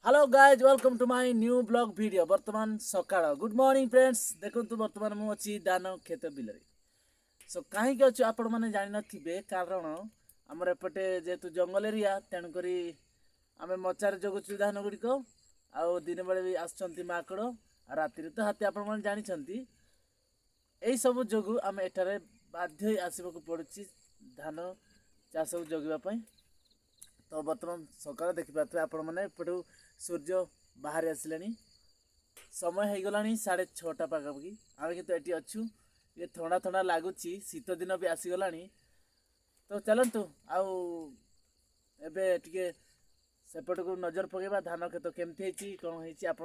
hello guys welcome to my new blog video बर्तमान सकाळ good morning friends देखंतु बर्तमान मु अछि दान खेत बिलरे सो कहीं के अछि आपण माने जानि नथिबे कारण हमर एपटे जेतु जंगल एरिया तेन करी आमे मचार जगुछु धान गुड़िको आउ दिन बेले भी आछंती माकड़ आ राति तो हाथी आपण माने जानि छंती एई सब जगु आमे एठारे बाध्य होई आसीबा को पड़ुछि धान चाष जगिबा पई तो बर्तमान सकाळ देखि पाथि आपण माने एपटू सूर्य बाहर आसिलानी समय हो गलानी 6:30 पाखापाखि आम कितु ये अच्छु ये थंडा थंडा लगुच शीत दिन भी आसीगलानी तो चलतु आउ एबे टिके सेपट को नजर पकेबा धान खेत केमती कौन होती आप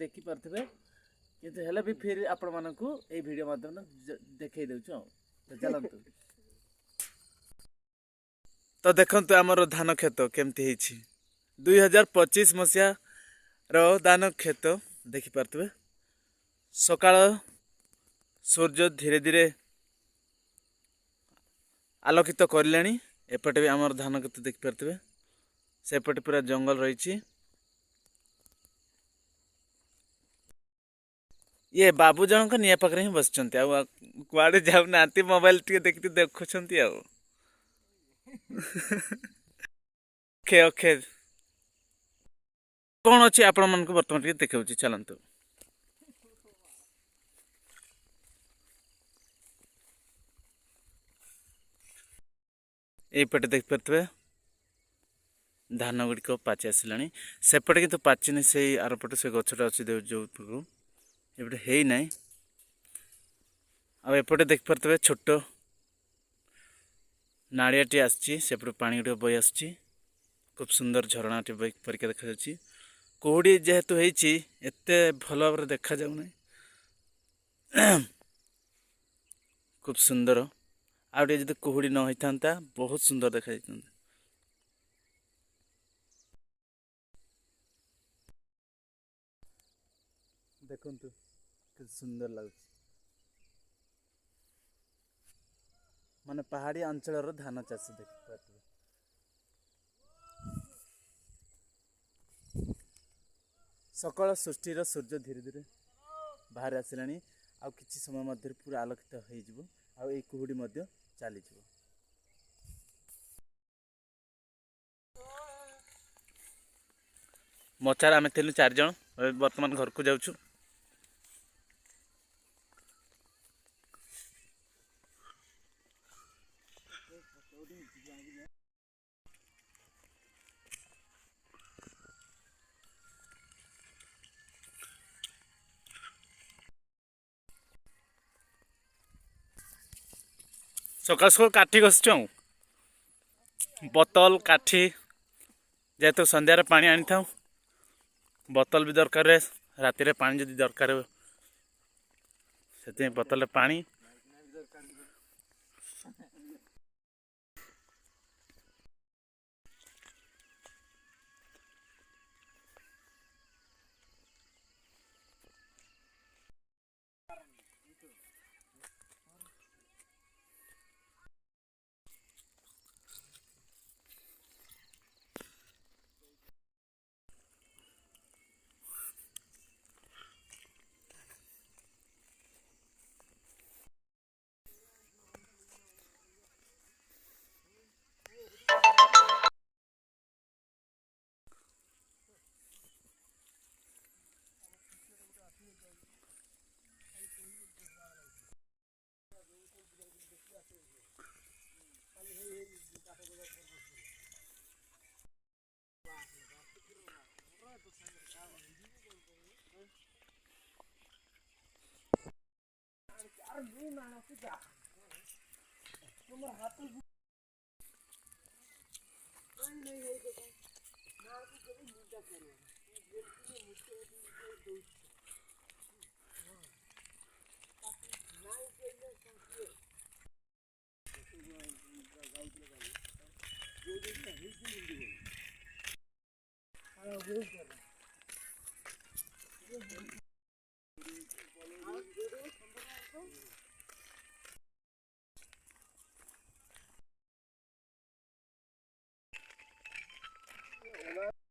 देखी पारे किंतु हेले भी फिर आपण मानकू ए वीडियो माध्यम देखई देउछु तो चलतु तो देखंतु आमर धान खेत केमती होती 2025 मसीहा रो धान खेत देखी पारे सकाळ सूर्य धीरे धीरे आलोकित करले एपटे भी आमर धान खेत देखी पारे सेपटे पूरा जंगल रही ये बाबू जनक निया पाखे ही बस कुआड़े जाऊना मोबाइल टे देखी देखुं ओके ओके कौन अच्छी आपण मन को बर्तमान टे देखा चलतु यपटे देख पारे धान गुड़िक पाचि आसला सेपटे कितु पाचिनी से आरपटे से गछटा अच्छी जो एपटे है ना आपटे देख पारे छोट नाड़ियाटी आसपटे पानी गुट बही आस खूब सुंदर झरणाटी बही परिका देखा कुहुड़ी जेहेतु एत भल भाव देखा जाऊना खूब सुंदर आउटे जब कुहुड़ी न होता बहुत सुंदर देखा देखंतु कि सुंदर लगे माने पहाड़ी अंचल धान चाष देख पारे सकाळ सृष्टिर सूर्य धीरे धीरे बाहर आसला आ किछि समय मध्य पूरा आलोकित हो कुहुड़ी चली मचार आम थी 4 जन बर्तमान घर को जाऊँ सकाल सकाल काठी घसुँ बोतल काठी जेहेतु संध्यार पानी आनी था बोतल भी दरकार राति पानी जदि दरकार से बोतल पानी